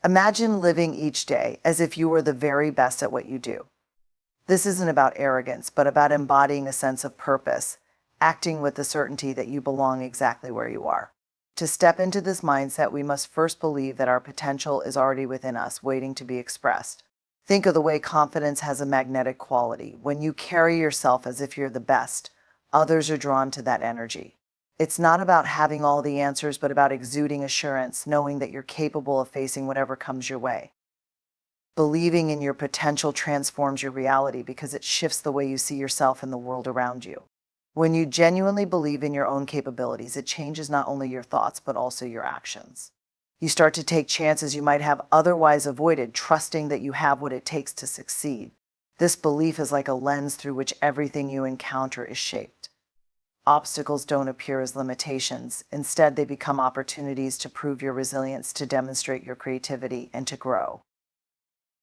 Imagine living each day as if you were the very best at what you do. This isn't about arrogance, but about embodying a sense of purpose, acting with the certainty that you belong exactly where you are. To step into this mindset, we must first believe that our potential is already within us, waiting to be expressed. Think of the way confidence has a magnetic quality. When you carry yourself as if you're the best, others are drawn to that energy. It's not about having all the answers, but about exuding assurance, knowing that you're capable of facing whatever comes your way. Believing in your potential transforms your reality because it shifts the way you see yourself and the world around you. When you genuinely believe in your own capabilities, it changes not only your thoughts, but also your actions. You start to take chances you might have otherwise avoided, trusting that you have what it takes to succeed. This belief is like a lens through which everything you encounter is shaped. Obstacles don't appear as limitations. Instead, they become opportunities to prove your resilience, to demonstrate your creativity, and to grow.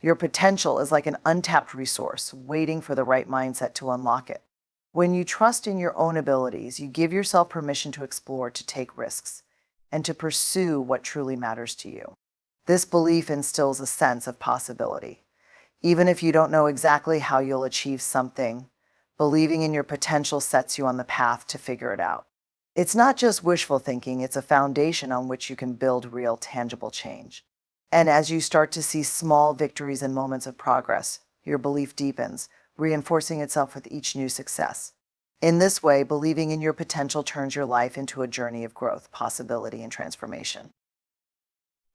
Your potential is like an untapped resource, waiting for the right mindset to unlock it. When you trust in your own abilities, you give yourself permission to explore, to take risks, and to pursue what truly matters to you. This belief instills a sense of possibility. Even if you don't know exactly how you'll achieve something, believing in your potential sets you on the path to figure it out. It's not just wishful thinking, it's a foundation on which you can build real, tangible change. And as you start to see small victories and moments of progress, your belief deepens, reinforcing itself with each new success. In this way, believing in your potential turns your life into a journey of growth, possibility, and transformation.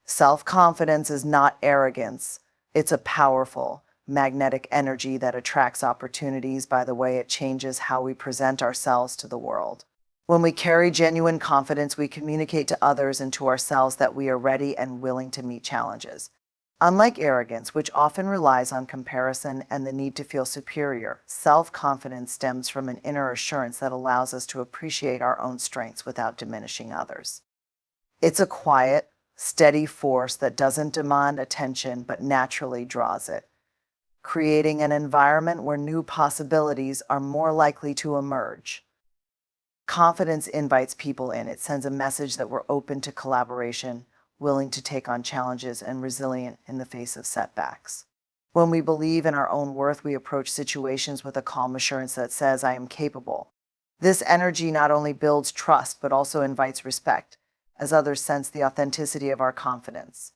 Self-confidence is not arrogance. It's a powerful, magnetic energy that attracts opportunities by the way it changes how we present ourselves to the world. When we carry genuine confidence, we communicate to others and to ourselves that we are ready and willing to meet challenges. Unlike arrogance, which often relies on comparison and the need to feel superior, self-confidence stems from an inner assurance that allows us to appreciate our own strengths without diminishing others. It's a quiet, steady force that doesn't demand attention but naturally draws it, creating an environment where new possibilities are more likely to emerge. Confidence invites people in. It sends a message that we're open to collaboration, willing to take on challenges, and resilient in the face of setbacks. When we believe in our own worth, we approach situations with a calm assurance that says, "I am capable." This energy not only builds trust, but also invites respect, as others sense the authenticity of our confidence.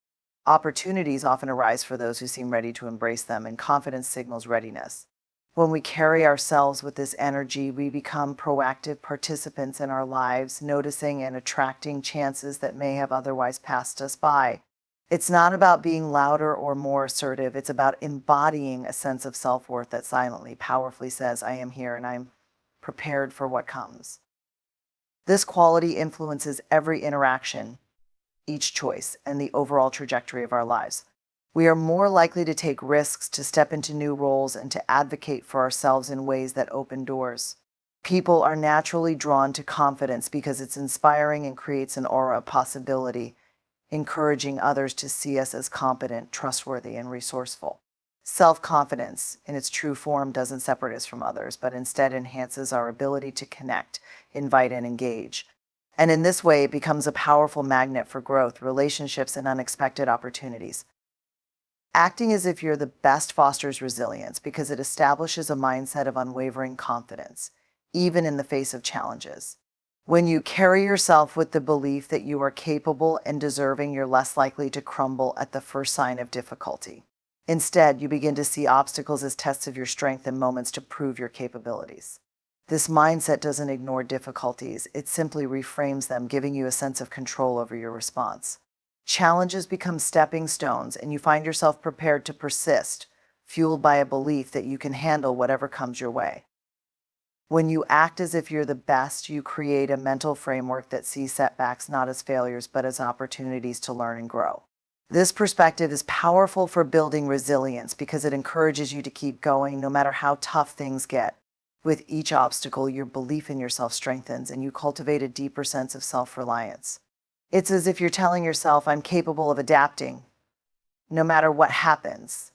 Opportunities often arise for those who seem ready to embrace them, and confidence signals readiness. When we carry ourselves with this energy, we become proactive participants in our lives, noticing and attracting chances that may have otherwise passed us by. It's not about being louder or more assertive. It's about embodying a sense of self-worth that silently, powerfully says, "I am here and I'm prepared for what comes." This quality influences every interaction, each choice, and the overall trajectory of our lives. We are more likely to take risks, to step into new roles, and to advocate for ourselves in ways that open doors. People are naturally drawn to confidence because it's inspiring and creates an aura of possibility, encouraging others to see us as competent, trustworthy, and resourceful. Self-confidence, in its true form, doesn't separate us from others, but instead enhances our ability to connect, invite, and engage. And in this way, it becomes a powerful magnet for growth, relationships, and unexpected opportunities. Acting as if you're the best fosters resilience because it establishes a mindset of unwavering confidence, even in the face of challenges. When you carry yourself with the belief that you are capable and deserving, you're less likely to crumble at the first sign of difficulty. Instead, you begin to see obstacles as tests of your strength and moments to prove your capabilities. This mindset doesn't ignore difficulties, it simply reframes them, giving you a sense of control over your response. Challenges become stepping stones, and you find yourself prepared to persist, fueled by a belief that you can handle whatever comes your way. When you act as if you're the best, you create a mental framework that sees setbacks not as failures, but as opportunities to learn and grow. This perspective is powerful for building resilience because it encourages you to keep going no matter how tough things get. With each obstacle, your belief in yourself strengthens, and you cultivate a deeper sense of self-reliance. It's as if you're telling yourself, "I'm capable of adapting, no matter what happens."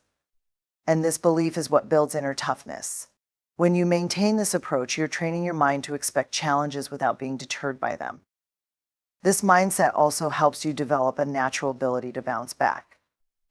And this belief is what builds inner toughness. When you maintain this approach, you're training your mind to expect challenges without being deterred by them. This mindset also helps you develop a natural ability to bounce back.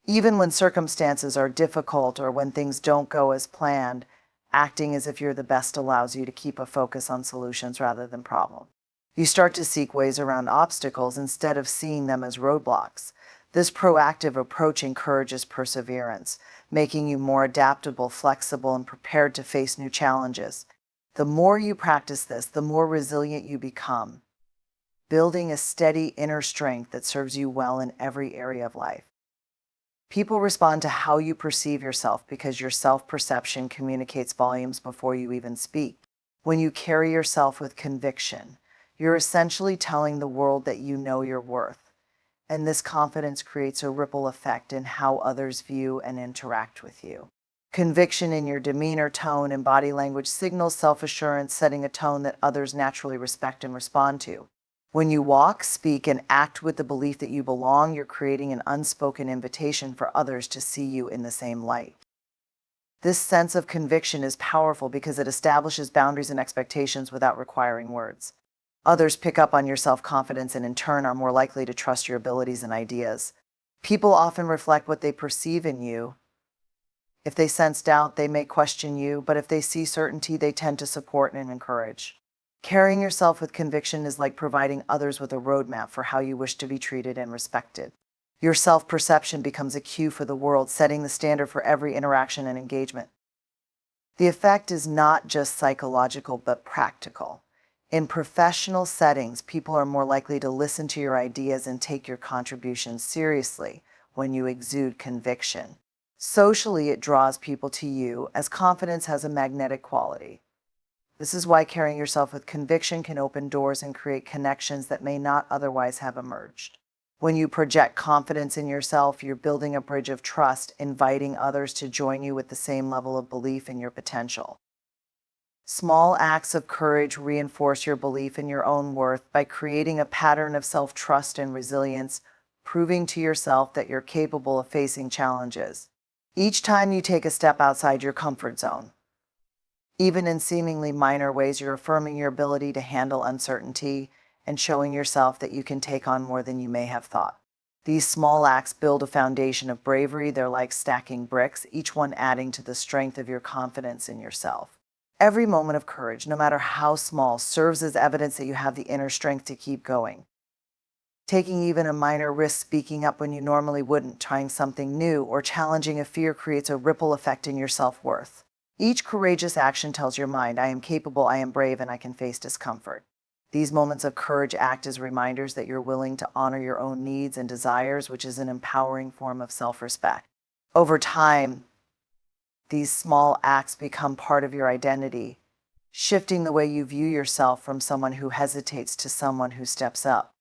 Even when circumstances are difficult or when things don't go as planned, acting as if you're the best allows you to keep a focus on solutions rather than problems. You start to seek ways around obstacles instead of seeing them as roadblocks. This proactive approach encourages perseverance, making you more adaptable, flexible, and prepared to face new challenges. The more you practice this, the more resilient you become, building a steady inner strength that serves you well in every area of life. People respond to how you perceive yourself because your self-perception communicates volumes before you even speak. When you carry yourself with conviction, you're essentially telling the world that you know your worth, and this confidence creates a ripple effect in how others view and interact with you. Conviction in your demeanor, tone, and body language signals self-assurance, setting a tone that others naturally respect and respond to. When you walk, speak, and act with the belief that you belong, you're creating an unspoken invitation for others to see you in the same light. This sense of conviction is powerful because it establishes boundaries and expectations without requiring words. Others pick up on your self-confidence and in turn are more likely to trust your abilities and ideas. People often reflect what they perceive in you. If they sense doubt, they may question you, but if they see certainty, they tend to support and encourage. Carrying yourself with conviction is like providing others with a roadmap for how you wish to be treated and respected. Your self-perception becomes a cue for the world, setting the standard for every interaction and engagement. The effect is not just psychological, but practical. In professional settings, people are more likely to listen to your ideas and take your contributions seriously when you exude conviction. Socially, it draws people to you as confidence has a magnetic quality. This is why carrying yourself with conviction can open doors and create connections that may not otherwise have emerged. When you project confidence in yourself, you're building a bridge of trust, inviting others to join you with the same level of belief in your potential. Small acts of courage reinforce your belief in your own worth by creating a pattern of self-trust and resilience, proving to yourself that you're capable of facing challenges. Each time you take a step outside your comfort zone, even in seemingly minor ways, you're affirming your ability to handle uncertainty and showing yourself that you can take on more than you may have thought. These small acts build a foundation of bravery. They're like stacking bricks, each one adding to the strength of your confidence in yourself. Every moment of courage, no matter how small, serves as evidence that you have the inner strength to keep going. Taking even a minor risk, speaking up when you normally wouldn't, trying something new, or challenging a fear creates a ripple effect in your self-worth. Each courageous action tells your mind, I am capable, I am brave, and I can face discomfort. These moments of courage act as reminders that you're willing to honor your own needs and desires, which is an empowering form of self-respect. Over time, these small acts become part of your identity, shifting the way you view yourself from someone who hesitates to someone who steps up.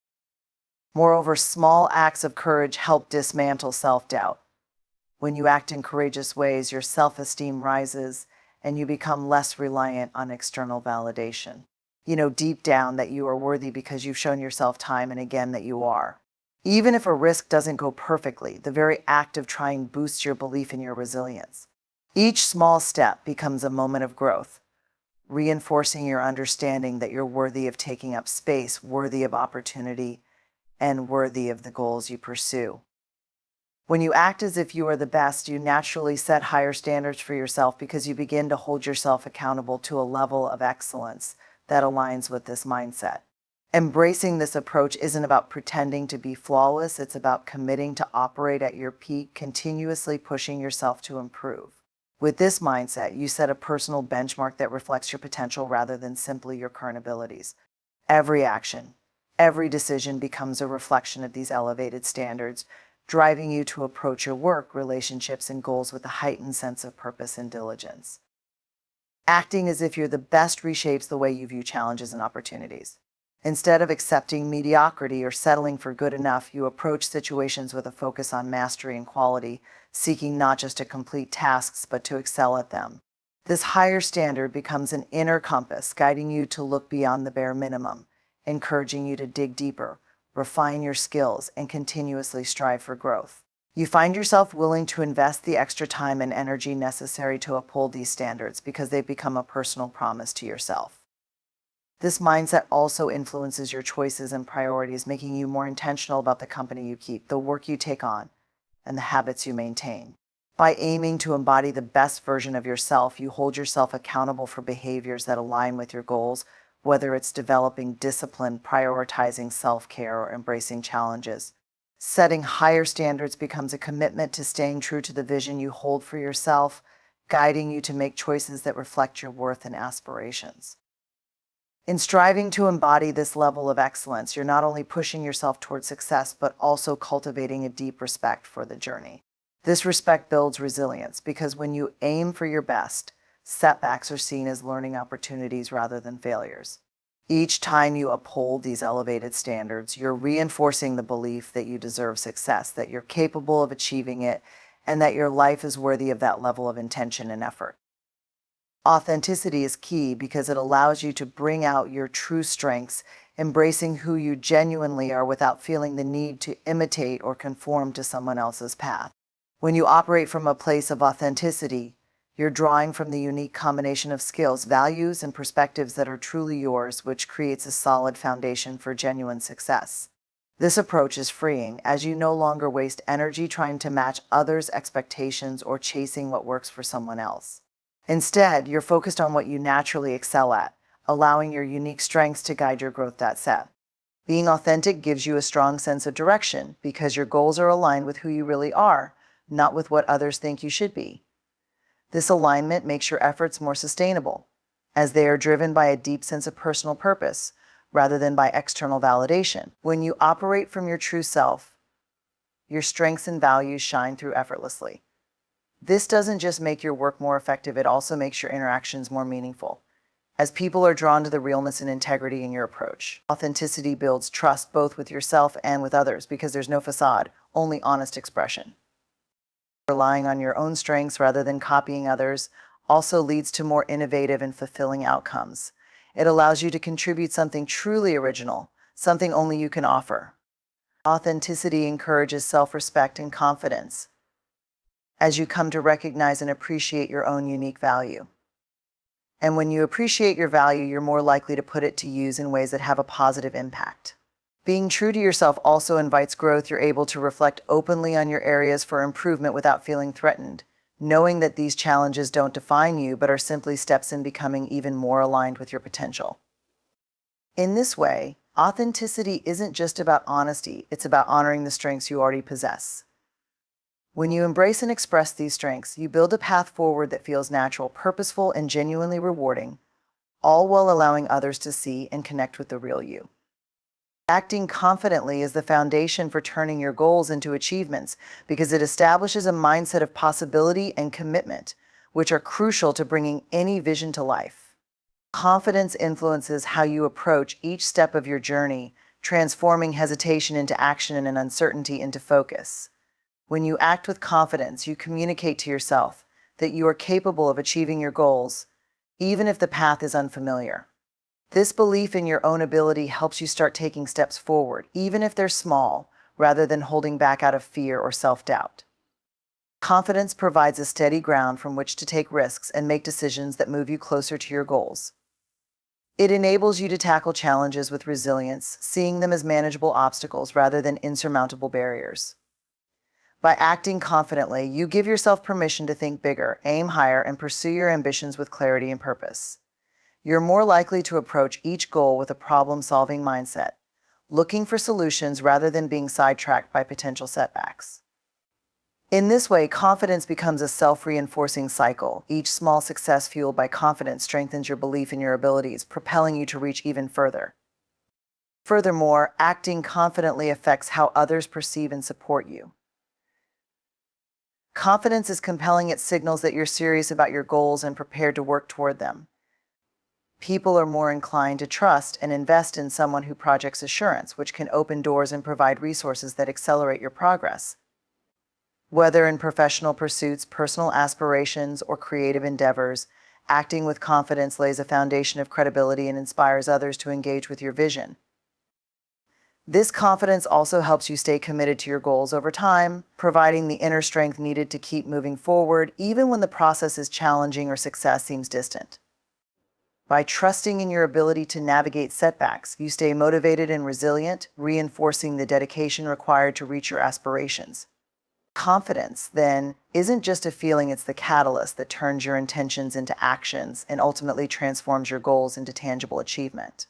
Moreover, small acts of courage help dismantle self-doubt. When you act in courageous ways, your self-esteem rises and you become less reliant on external validation. You know deep down that you are worthy because you've shown yourself time and again that you are. Even if a risk doesn't go perfectly, the very act of trying boosts your belief in your resilience. Each small step becomes a moment of growth, reinforcing your understanding that you're worthy of taking up space, worthy of opportunity, and worthy of the goals you pursue. When you act as if you are the best, you naturally set higher standards for yourself because you begin to hold yourself accountable to a level of excellence that aligns with this mindset. Embracing this approach isn't about pretending to be flawless, it's about committing to operate at your peak, continuously pushing yourself to improve. With this mindset, you set a personal benchmark that reflects your potential rather than simply your current abilities. Every action, every decision becomes a reflection of these elevated standards, driving you to approach your work, relationships, and goals with a heightened sense of purpose and diligence. Acting as if you're the best reshapes the way you view challenges and opportunities. Instead of accepting mediocrity or settling for good enough, you approach situations with a focus on mastery and quality, seeking not just to complete tasks, but to excel at them. This higher standard becomes an inner compass, guiding you to look beyond the bare minimum, encouraging you to dig deeper, refine your skills, and continuously strive for growth. You find yourself willing to invest the extra time and energy necessary to uphold these standards because they've become a personal promise to yourself. This mindset also influences your choices and priorities, making you more intentional about the company you keep, the work you take on, and the habits you maintain. By aiming to embody the best version of yourself, you hold yourself accountable for behaviors that align with your goals, whether it's developing discipline, prioritizing self-care, or embracing challenges. Setting higher standards becomes a commitment to staying true to the vision you hold for yourself, guiding you to make choices that reflect your worth and aspirations. In striving to embody this level of excellence, you're not only pushing yourself toward success, but also cultivating a deep respect for the journey. This respect builds resilience because when you aim for your best, setbacks are seen as learning opportunities rather than failures. Each time you uphold these elevated standards, you're reinforcing the belief that you deserve success, that you're capable of achieving it, and that your life is worthy of that level of intention and effort. Authenticity is key because it allows you to bring out your true strengths, embracing who you genuinely are without feeling the need to imitate or conform to someone else's path. When you operate from a place of authenticity, you're drawing from the unique combination of skills, values, and perspectives that are truly yours, which creates a solid foundation for genuine success. This approach is freeing, as you no longer waste energy trying to match others' expectations or chasing what works for someone else. Instead, you're focused on what you naturally excel at, allowing your unique strengths to guide your growth. That said, being authentic gives you a strong sense of direction because your goals are aligned with who you really are, not with what others think you should be. This alignment makes your efforts more sustainable, as they are driven by a deep sense of personal purpose rather than by external validation. When you operate from your true self, your strengths and values shine through effortlessly. This doesn't just make your work more effective, it also makes your interactions more meaningful, as people are drawn to the realness and integrity in your approach. Authenticity builds trust both with yourself and with others because there's no facade, only honest expression. Relying on your own strengths rather than copying others also leads to more innovative and fulfilling outcomes. It allows you to contribute something truly original, something only you can offer. Authenticity encourages self-respect and confidence, as you come to recognize and appreciate your own unique value. And when you appreciate your value, you're more likely to put it to use in ways that have a positive impact. Being true to yourself also invites growth. You're able to reflect openly on your areas for improvement without feeling threatened, knowing that these challenges don't define you but are simply steps in becoming even more aligned with your potential. In this way, authenticity isn't just about honesty, it's about honoring the strengths you already possess. When you embrace and express these strengths, you build a path forward that feels natural, purposeful, and genuinely rewarding, all while allowing others to see and connect with the real you. Acting confidently is the foundation for turning your goals into achievements because it establishes a mindset of possibility and commitment, which are crucial to bringing any vision to life. Confidence influences how you approach each step of your journey, transforming hesitation into action and uncertainty into focus. When you act with confidence, you communicate to yourself that you are capable of achieving your goals, even if the path is unfamiliar. This belief in your own ability helps you start taking steps forward, even if they're small, rather than holding back out of fear or self-doubt. Confidence provides a steady ground from which to take risks and make decisions that move you closer to your goals. It enables you to tackle challenges with resilience, seeing them as manageable obstacles rather than insurmountable barriers. By acting confidently, you give yourself permission to think bigger, aim higher, and pursue your ambitions with clarity and purpose. You're more likely to approach each goal with a problem-solving mindset, looking for solutions rather than being sidetracked by potential setbacks. In this way, confidence becomes a self-reinforcing cycle. Each small success fueled by confidence strengthens your belief in your abilities, propelling you to reach even further. Furthermore, acting confidently affects how others perceive and support you. Confidence is compelling. It signals that you're serious about your goals and prepared to work toward them. People are more inclined to trust and invest in someone who projects assurance, which can open doors and provide resources that accelerate your progress. Whether in professional pursuits, personal aspirations, or creative endeavors, acting with confidence lays a foundation of credibility and inspires others to engage with your vision. This confidence also helps you stay committed to your goals over time, providing the inner strength needed to keep moving forward, even when the process is challenging or success seems distant. By trusting in your ability to navigate setbacks, you stay motivated and resilient, reinforcing the dedication required to reach your aspirations. Confidence, then, isn't just a feeling, it's the catalyst that turns your intentions into actions and ultimately transforms your goals into tangible achievement.